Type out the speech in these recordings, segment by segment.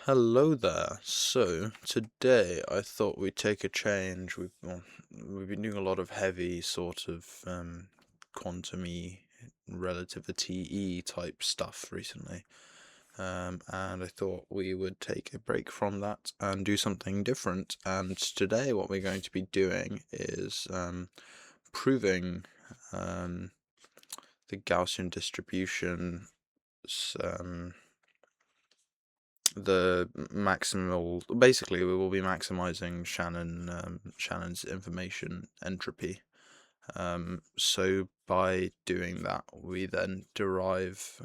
Hello there. So today I thought we'd take a change. We've been doing a lot of heavy sort of quantum-y, relativity type stuff recently, and I thought we would take a break from that and do something different. And today what we're going to be doing is proving the Gaussian distribution. The maximal, basically we will be maximizing Shannon's information entropy. So by doing that, we then derive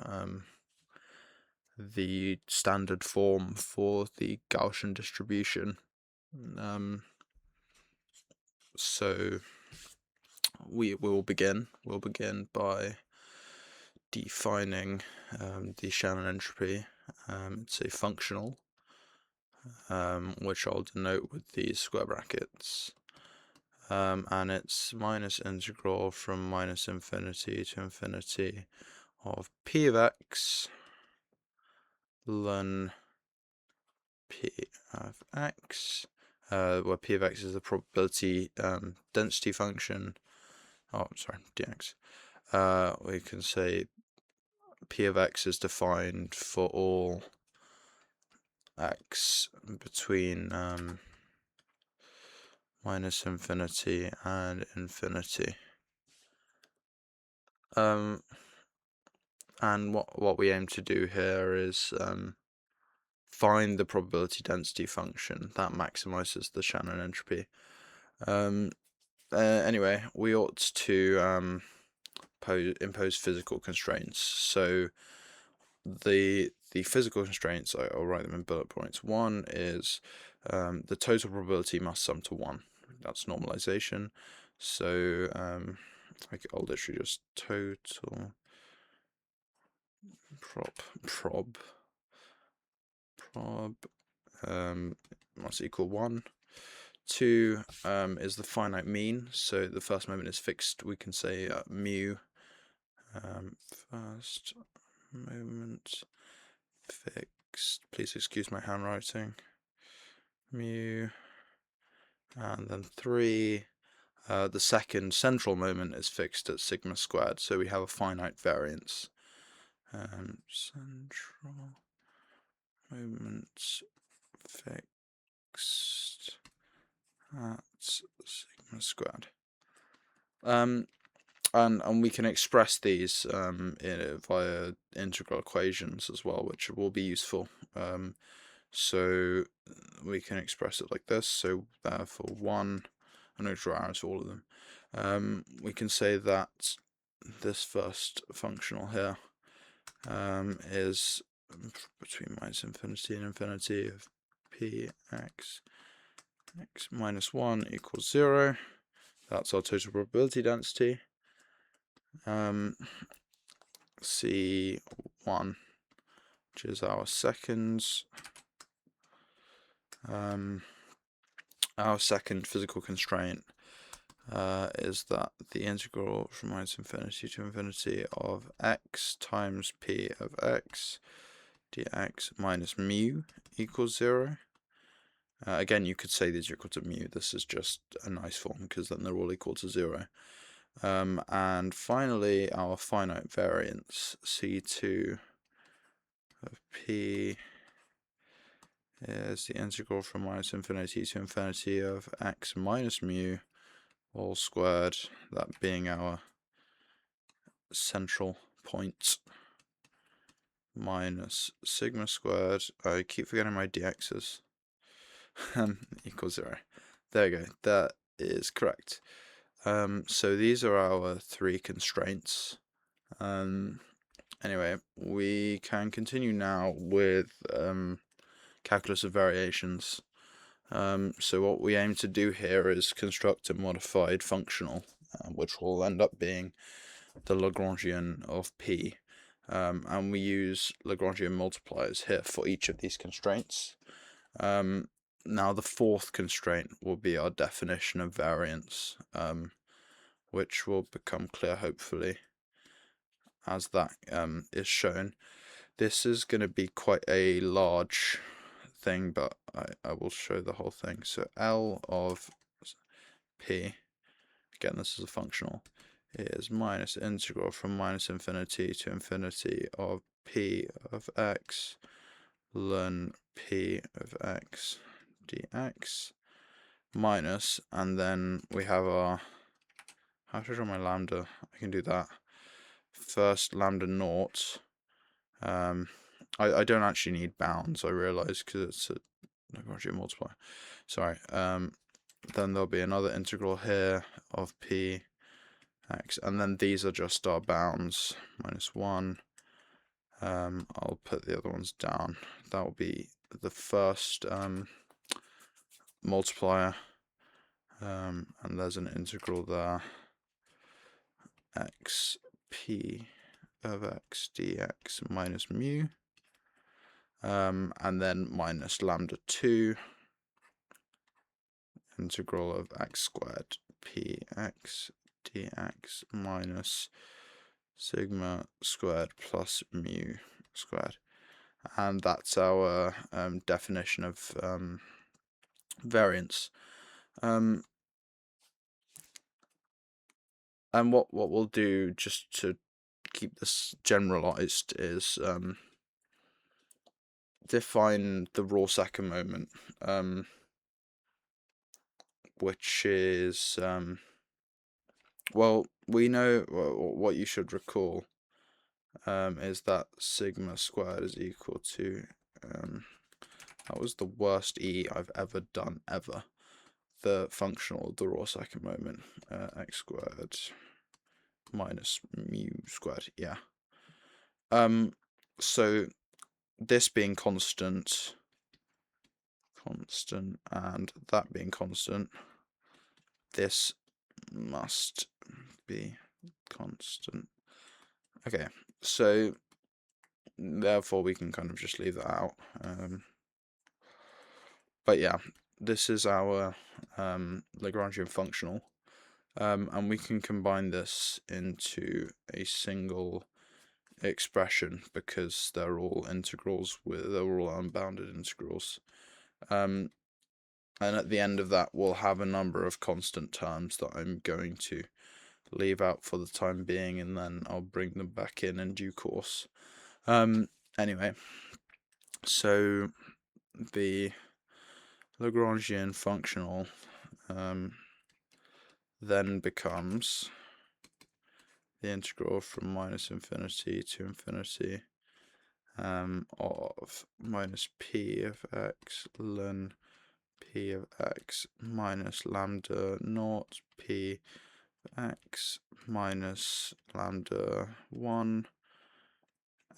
the standard form for the Gaussian distribution. So we'll begin by defining the Shannon entropy. It's a functional, which I'll denote with these square brackets, and it's minus integral from minus infinity to infinity of p of x ln p of x, where p of x is the probability density function. Oh, I'm sorry, dx. We can say p of x is defined for all x between minus infinity and infinity. And what we aim to do here is find the probability density function that maximizes the Shannon entropy. Anyway, we ought to impose physical constraints. So the physical constraints, I'll write them in bullet points. One is the total probability must sum to 1. That's normalization. So I'll literally just total prob must equal 1. 2 is the finite mean, so the first moment is fixed. We can say mu first moment fixed. Please excuse my handwriting. Mu, and then 3. The second central moment is fixed at sigma squared, so we have a finite variance. Central moment fixed at sigma squared. And we can express these via integral equations as well, which will be useful. So we can express it like this. So therefore 1, I'm going to draw arrows for all of them. We can say that this first functional here is between minus infinity and infinity of p x minus 1 equals 0. That's our total probability density. C1, which is our seconds. Our second physical constraint is that the integral from minus infinity to infinity of x times p of x dx minus mu equals 0. Again, you could say these are equal to mu. This is just a nice form because then they're all equal to 0. And finally, our finite variance, C2 of p is the integral from minus infinity to infinity of x minus mu all squared, that being our central point, minus sigma squared. I keep forgetting my dx's. Equals 0. There we go. That is correct. So these are our 3 constraints. Anyway, we can continue now with calculus of variations. So what we aim to do here is construct a modified functional, which will end up being the Lagrangian of p. And we use Lagrangian multipliers here for each of these constraints. Now the fourth constraint will be our definition of variance, which will become clear hopefully as that is shown. This is going to be quite a large thing, but I will show the whole thing. So L of P, again this is a functional, is minus integral from minus infinity to infinity of P of x ln P of x dx minus, and then we have our, how should I draw my lambda? I can do that. First lambda naught. I don't actually need bounds, I realise, because it's a Gaussian multiplier. Sorry. Then there'll be another integral here of p x, and then these are just our bounds, minus 1. I'll put the other ones down. That will be the first multiplier, and there's an integral there, x p of x dx minus mu, and then minus lambda 2 integral of x squared px dx minus sigma squared plus mu squared. And that's our definition of variance. And what we'll do, just to keep this generalized, is define the raw-second moment, which is, well, we know what you should recall is that sigma squared is equal to, that was the worst E I've ever done, ever. The functional of the raw-second moment, x squared minus mu squared, yeah. So this being constant, and that being constant, this must be constant. Okay, so therefore we can kind of just leave that out. But yeah, this is our Lagrangian functional, and we can combine this into a single expression because they're all integrals, they're all unbounded integrals. And at the end of that we'll have a number of constant terms that I'm going to leave out for the time being, and then I'll bring them back in due course. Anyway, so the Lagrangian functional then becomes the integral from minus infinity to infinity of minus p of x ln p of x minus lambda naught p of x minus lambda 1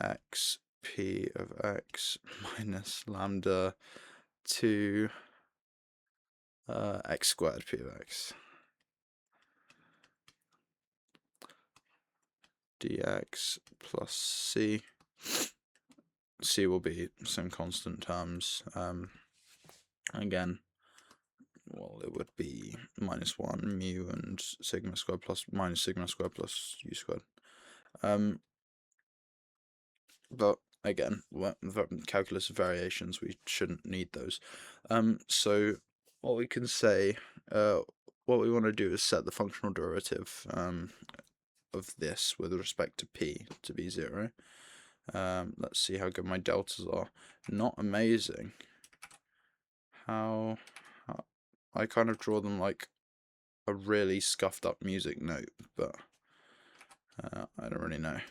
x p of x minus lambda 2 x squared p of x dx plus c. C will be some constant terms. Again, well, it would be minus 1 mu and sigma squared plus minus sigma squared plus u squared. But again, calculus variations, we shouldn't need those. So what we can say, what we want to do is set the functional derivative of this with respect to p to be 0. Let's see how good my deltas are. Not amazing. How I kind of draw them like a really scuffed up music note, but I don't really know.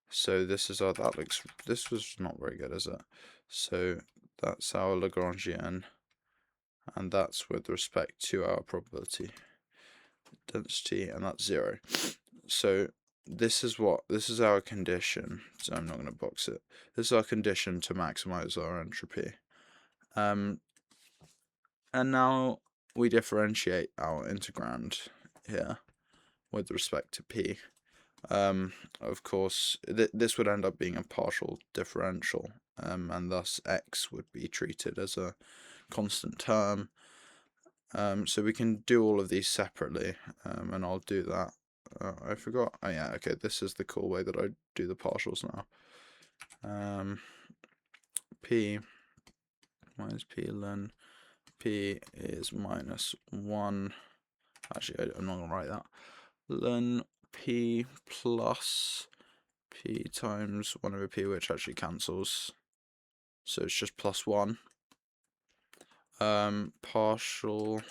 So this is our, this was not very good, is it? So that's our Lagrangian, and that's with respect to our probability density, and that's 0. So this is our condition. So I'm not going to box it. This is our condition to maximize our entropy. And now we differentiate our integrand here with respect to p. Of course, this would end up being a partial differential, and thus x would be treated as a constant term. So we can do all of these separately, and I'll do that. I forgot. Oh yeah, okay, this is the cool way that I do the partials now. P minus P ln P is minus 1. Actually, I'm not going to write that. Ln P plus P times 1 over P, which actually cancels. So it's just plus 1. Partial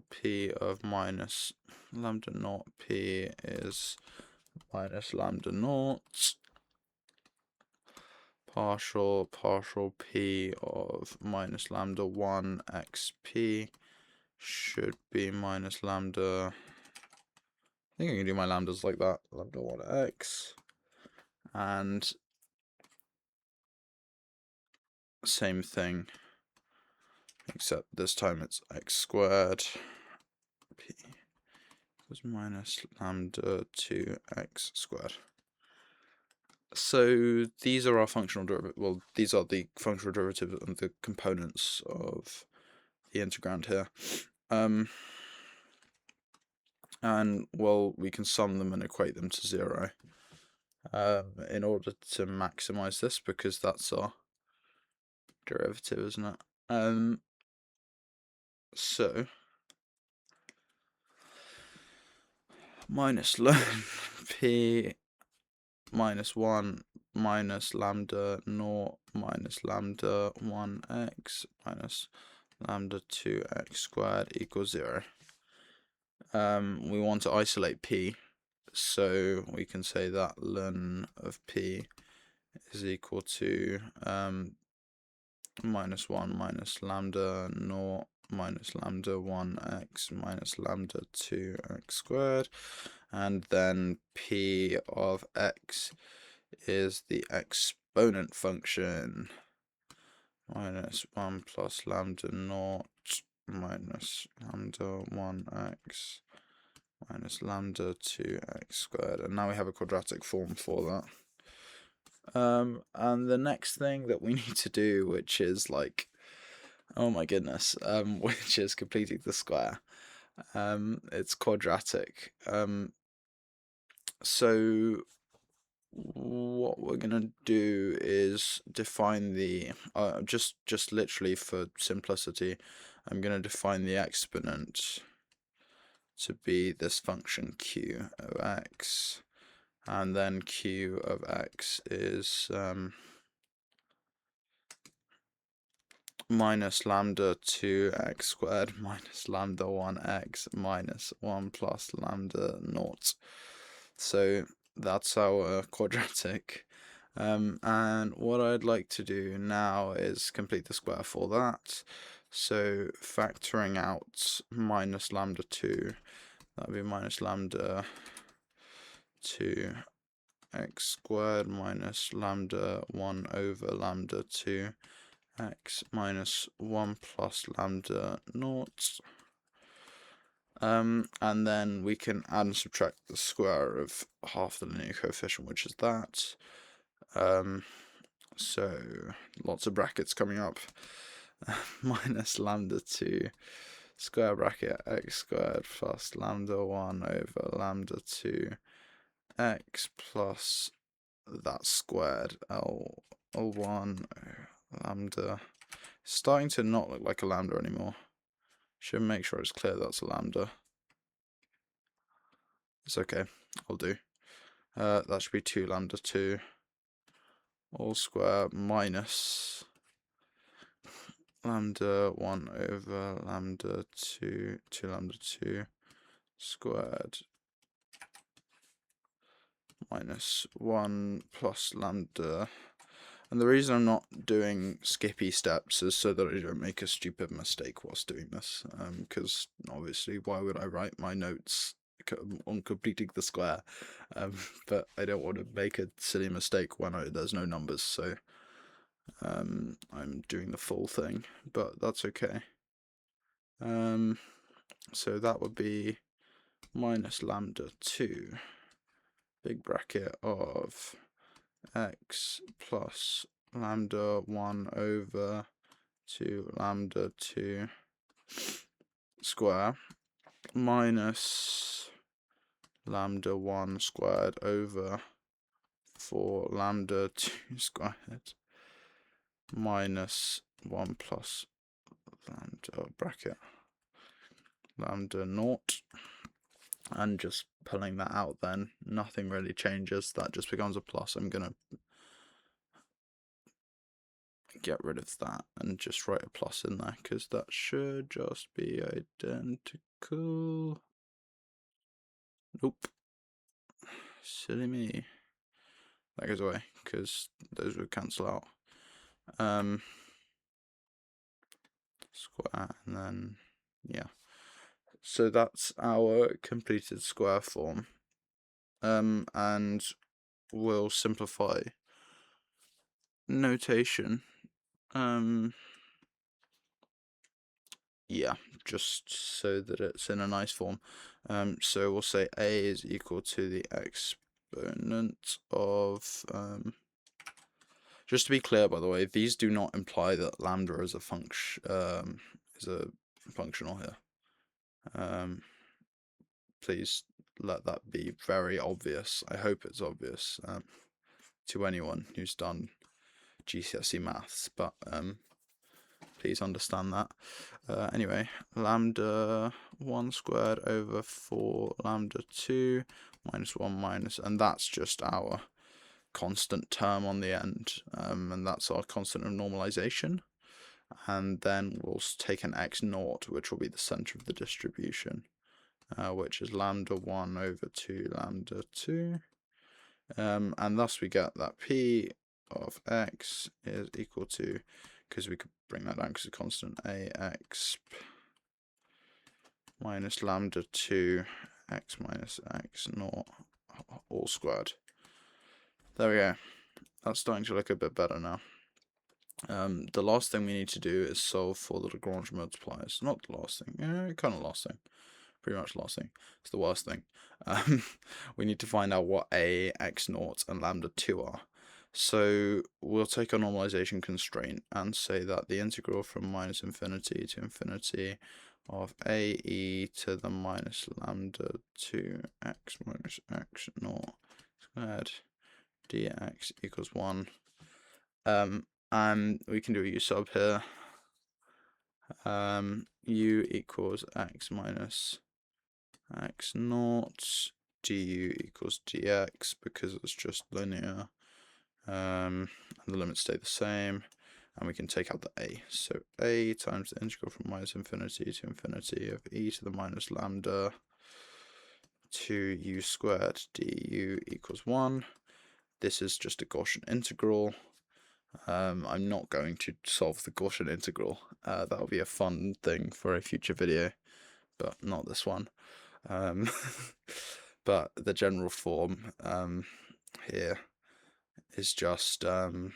P of minus lambda naught P is minus lambda naught. Partial P of minus lambda 1 xp should be minus lambda. I think I can do my lambdas like that. Lambda 1x. And same thing, except this time it's x squared. P was minus lambda 2x squared. So these are our functional derivative. Well, these are the functional derivative and the components of the integrand here. And well, we can sum them and equate them to 0 in order to maximize this, because that's our derivative, isn't it? So minus ln P minus 1 minus lambda naught minus lambda 1x minus lambda 2x squared equals 0. We want to isolate P, so we can say that ln of P is equal to minus 1 minus lambda naught minus lambda 1x minus lambda 2x squared, and then P of x is the exponent function, minus 1 plus lambda naught minus lambda 1x minus lambda 2x squared, and now we have a quadratic form for that. And the next thing that we need to do, which is like, oh my goodness, which is completing the square. It's quadratic. So what we're gonna do is define the just literally for simplicity, I'm gonna define the exponent to be this function q of x, and then q of x is minus lambda 2x squared minus lambda 1x minus 1 plus lambda naught. So that's our quadratic. And what I'd like to do now is complete the square for that. So factoring out minus lambda 2, that would be minus lambda 2 x squared minus lambda 1 over lambda 2 x minus 1 plus lambda naught. And then we can add and subtract the square of half the linear coefficient, which is that. So lots of brackets coming up. Minus lambda 2 square bracket x squared plus lambda 1 over lambda 2 x plus that squared L1 lambda. It's starting to not look like a lambda anymore. Should make sure it's clear that's a lambda. It's okay, I'll do. That should be 2 lambda 2 all square minus lambda 1 over lambda 2 lambda 2 squared minus 1 plus lambda. And the reason I'm not doing skippy steps is so that I don't make a stupid mistake whilst doing this, because obviously why would I write my notes on completing the square, but I don't want to make a silly mistake when there's no numbers, so I'm doing the full thing, but that's okay. So that would be minus lambda 2 big bracket of x plus lambda 1 over 2 lambda 2 square minus lambda 1 squared over for lambda 2 squared minus 1 plus lambda bracket lambda naught, and just pulling that out, then nothing really changes, that just becomes a plus. I'm gonna get rid of that and just write a plus in there, because that should just be identical. Nope, silly me. That goes away because those would cancel out. Square, and then yeah, so that's our completed square form. And we'll simplify notation. Yeah, just so that it's in a nice form. So we'll say a is equal to the exponent of just to be clear, by the way, these do not imply that lambda is a function functional here. Please let that be very obvious. I hope it's obvious to anyone who's done GCSE maths, but please understand that. Anyway, lambda 1 squared over 4 lambda 2 minus 1 minus, and that's just our constant term on the end, and that's our constant of normalization. And then we'll take an x naught, which will be the center of the distribution, which is lambda 1 over 2 lambda 2. And thus we get that p of x is equal to, because we could bring that down because it's a constant, ax minus lambda 2 x minus x naught all squared. There we go. That's starting to look a bit better now. The last thing we need to do is solve for the Lagrange multipliers. Not the last thing. Yeah, kind of last thing. Pretty much last thing. It's the worst thing. We need to find out what a, x naught, and lambda 2 are. So we'll take a normalization constraint and say that the integral from minus infinity to infinity of a e to the minus lambda 2 x minus x naught squared dx equals 1. And we can do a u sub here. U equals x minus x naught, du equals dx because it's just linear, and the limits stay the same, and we can take out the a. So a times the integral from minus infinity to infinity of e to the minus lambda 2u squared du equals 1. This is just a Gaussian integral. I'm not going to solve the Gaussian integral. That'll be a fun thing for a future video, but not this one. But the general form here is just the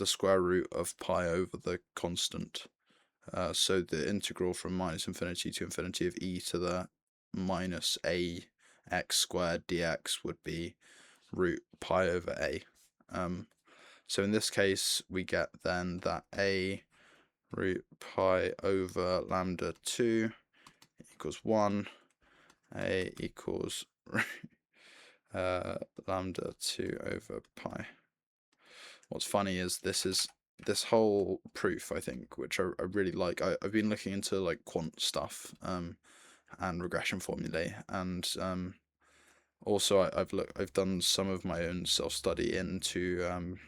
square root of pi over the constant. So the integral from minus infinity to infinity of e to the minus a x squared dx would be root pi over a. So in this case, we get then that a root pi over lambda 2 equals 1. A equals lambda 2 over pi. What's funny is this whole proof, I think, which I really like. I've been looking into like quant stuff and regression formulae, and also I've done some of my own self-study into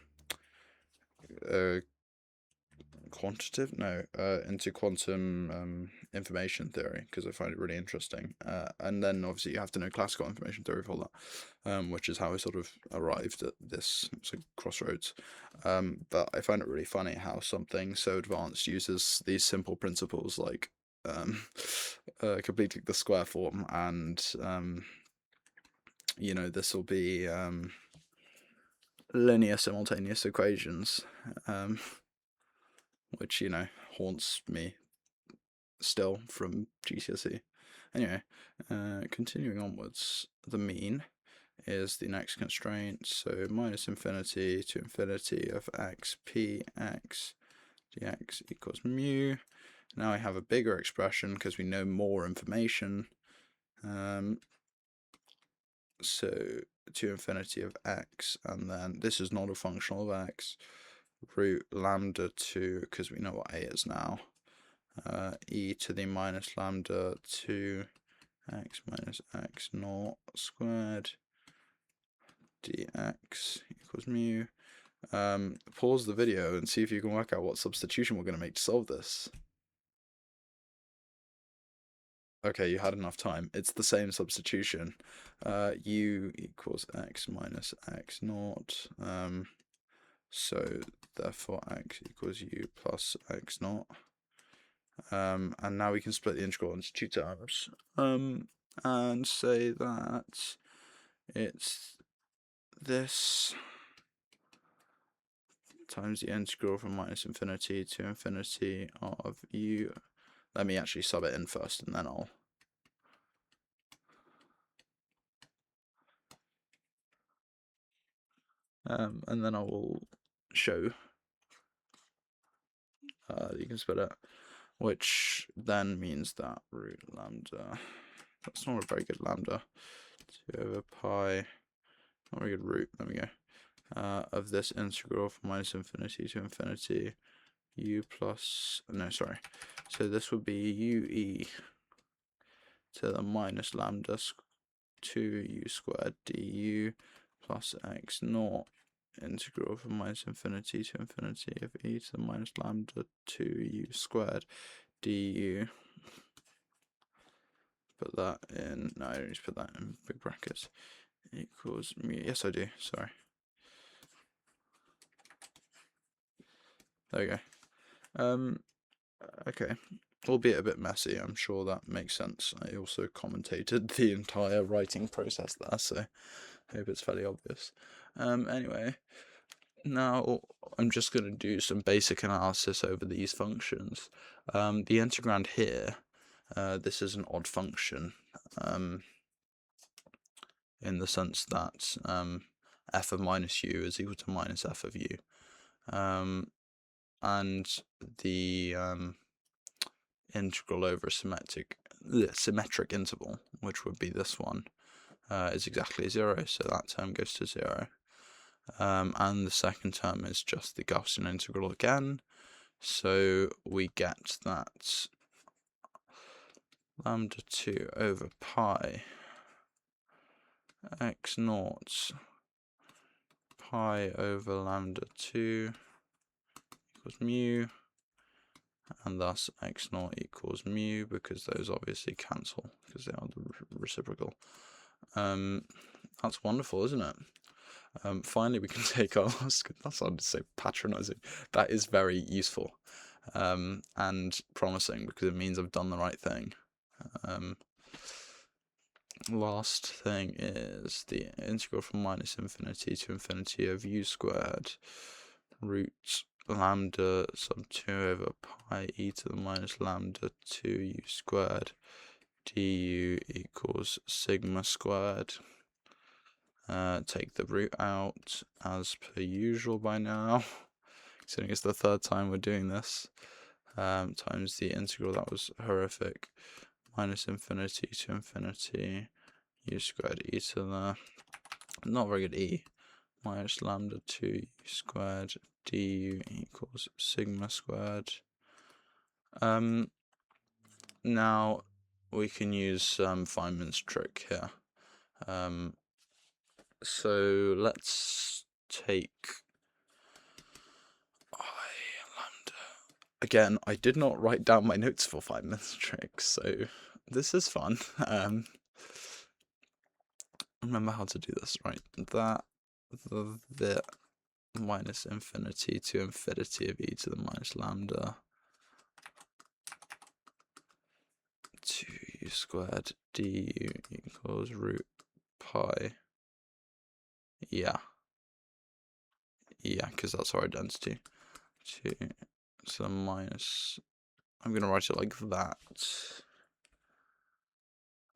into quantum information theory, because I find it really interesting. And then obviously you have to know classical information theory for that, which is how I sort of arrived at this crossroads. But I find it really funny how something so advanced uses these simple principles like completing the square form, and you know, this will be linear simultaneous equations, which, you know, haunts me still from GCSE. Anyway, continuing onwards, the mean is the next constraint, so minus infinity to infinity of x p x dx equals mu. Now I have a bigger expression because we know more information. So to infinity of x, and then this is not a function of x, root lambda 2, because we know what a is now, e to the minus lambda 2 x minus x naught squared dx equals mu. Pause the video and see if you can work out what substitution we're going to make to solve this. Okay, you had enough time. It's the same substitution. U equals x minus x naught. So therefore x equals u plus x naught. And now we can split the integral into two terms. And say that it's this times the integral from minus infinity to infinity of u. Let me actually sub it in first, and then I'll. And then I will show you can split it, which then means that root lambda. That's not a very good lambda. 2 over pi. Not a very good root. There we go. Of this integral from minus infinity to infinity, u plus, no, sorry. So this would be ue to the minus lambda 2u squared du plus x naught integral from minus infinity to infinity of e to the minus lambda 2u squared du. Put that in, no, I don't need to put that in big brackets, equals mu. Yes, I do, sorry. There we go. Okay, albeit a bit messy, I'm sure that makes sense. I also commentated the entire writing process there, so I hope it's fairly obvious. Anyway, now I'm just going to do some basic analysis over these functions. The integrand here, this is an odd function, in the sense that f of minus u is equal to minus f of u. And the integral over a symmetric interval, which would be this one, is exactly 0, so that term goes to 0. And the second term is just the Gaussian integral again, so we get that lambda 2 over pi x naught pi over lambda 2 equals mu, and thus x naught equals mu, because those obviously cancel because they are the reciprocal. That's wonderful, isn't it? Finally we can take our that sounded so patronizing. That is very useful and promising, because it means I've done the right thing. Last thing is the integral from minus infinity to infinity of u squared root lambda sub 2 over pi e to the minus lambda 2u squared du equals sigma squared. Take the root out as per usual by now, considering it's the third time we're doing this, times the integral, that was horrific, minus infinity to infinity u squared e to the, not very good, e, minus lambda 2u squared du equals sigma squared. Now we can use Feynman's trick here. So let's take I lambda. Again, I did not write down my notes for Feynman's trick, so this is fun. Remember how to do this, right? That the minus infinity to infinity of e to the minus lambda 2u squared du equals root pi. Yeah, because that's our identity. So minus, I'm going to write it like that.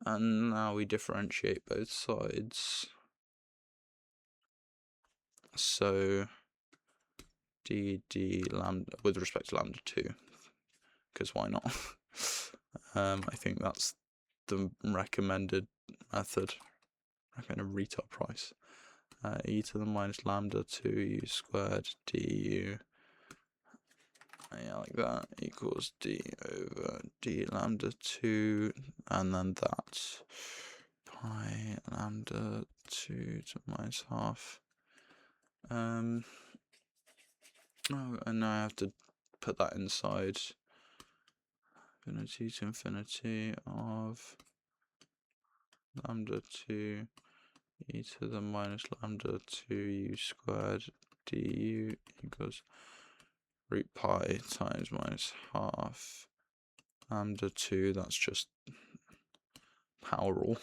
And now we differentiate both sides. So d lambda with respect to lambda 2, because why not? I think that's the recommended method, recommended retail price. e to the minus lambda 2u squared du, yeah, like that, equals d over d lambda 2, and then that's pi lambda 2 to minus half. Oh, and now I have to put that inside infinity to infinity of lambda 2 e to the minus lambda 2u squared du equals root pi times minus half lambda 2, that's just power rule.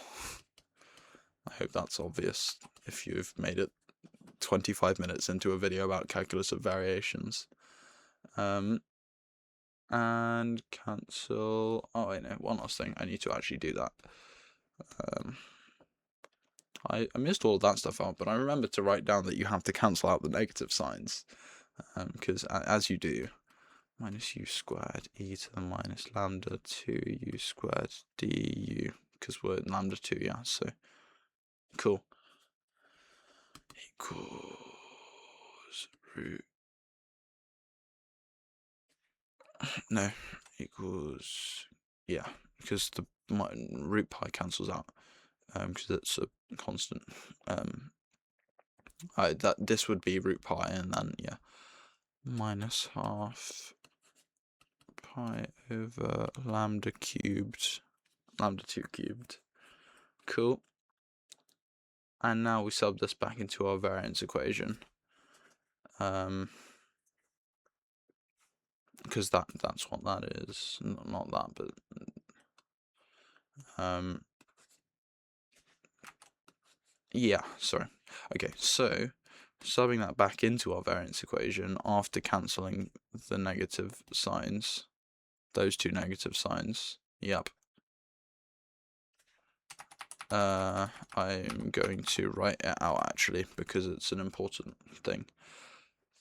I hope that's obvious if you've made it 25 minutes into a video about calculus of variations. And cancel. Oh wait, no, one last thing. I need to actually do that. I missed all of that stuff out, but I remembered to write down that you have to cancel out the negative signs, because as you do, minus u squared e to the minus lambda 2u squared du, because we're lambda 2, yeah, so cool, equals root, no, equals, yeah, because the root pi cancels out, because it's a constant. This would be root pi, and then yeah, minus half pi over lambda cubed, lambda 2 cubed. Cool. And now we sub this back into our variance equation. Because that's what that is. Not that, but yeah, sorry. Okay, so subbing that back into our variance equation after cancelling the negative signs, those two negative signs, yep. I'm going to write it out actually because it's an important thing.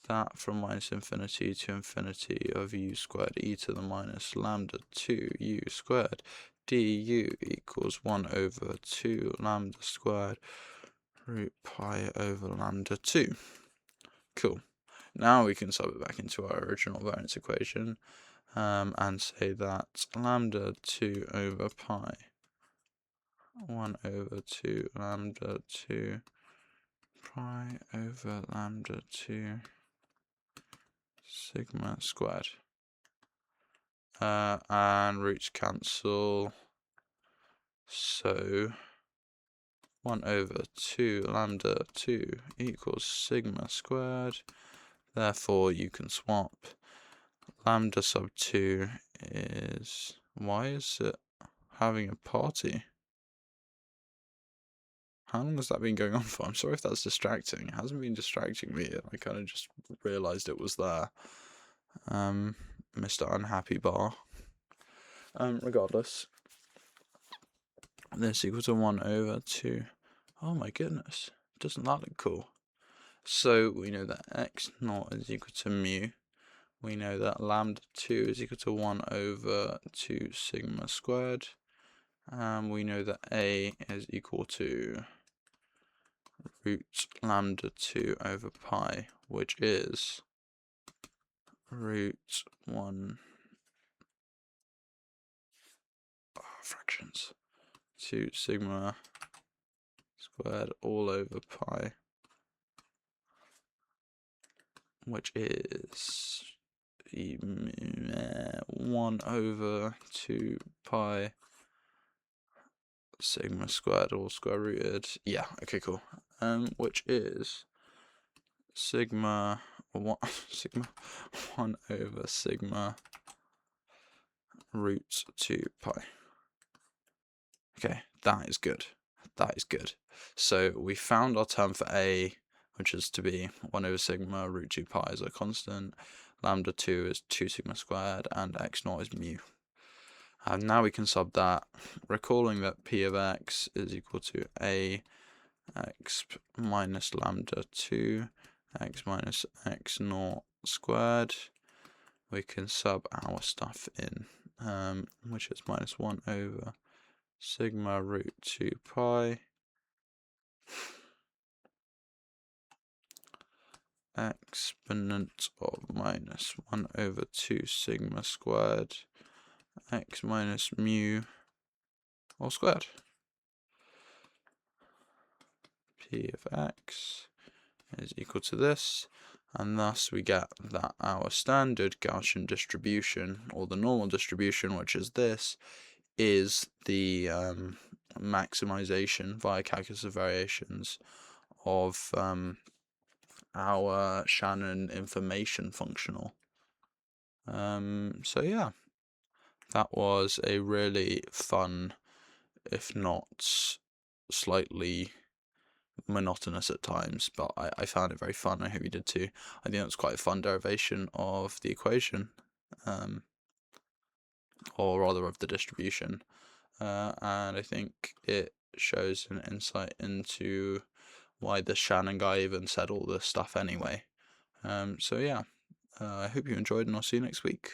That from minus infinity to infinity of u squared e to the minus lambda 2u squared du equals 1 over 2 lambda squared root pi over lambda 2. Cool. Now we can sub it back into our original variance equation and say that lambda 2 over pi 1 over 2 lambda 2 pi over lambda 2 sigma squared. And roots cancel. So 1 over 2 lambda 2 equals sigma squared. Therefore, you can swap. Lambda sub 2 is... Why is it having a party? How long has that been going on for? I'm sorry if that's distracting. It hasn't been distracting me. I kind of just realised it was there. Mr. Unhappy Bar. Regardless. This equals to 1 over 2. Oh my goodness. Doesn't that look cool? So we know that x0 is equal to mu. We know that lambda 2 is equal to 1 over 2 sigma squared. And we know that a is equal to root lambda 2 over pi, which is root 1 fractions 2 sigma squared all over pi, which is 1 over 2 pi sigma squared all square rooted. Yeah, okay, cool. Which is sigma 1 over sigma root 2 pi. Okay, that is good. That is good. So we found our term for a, which is to be 1 over sigma root 2 pi is a constant, lambda 2 is 2 sigma squared, and x0 is mu. And now we can sub that, recalling that p of x is equal to a x minus lambda 2 x minus x0 squared. We can sub our stuff in, which is minus 1 over sigma root 2 pi exponent of minus 1 over 2 sigma squared x minus mu all squared. P of x is equal to this, and thus we get that our standard Gaussian distribution, or the normal distribution, which is this, is the maximization via calculus of variations of our Shannon information functional. So yeah, that was a really fun, if not slightly monotonous at times, but I found it very fun. I hope you did too. I think it's quite a fun derivation of the equation, or rather of the distribution, and I think it shows an insight into why the Shannon guy even said all this stuff anyway. So yeah, I hope you enjoyed, and I'll see you next week.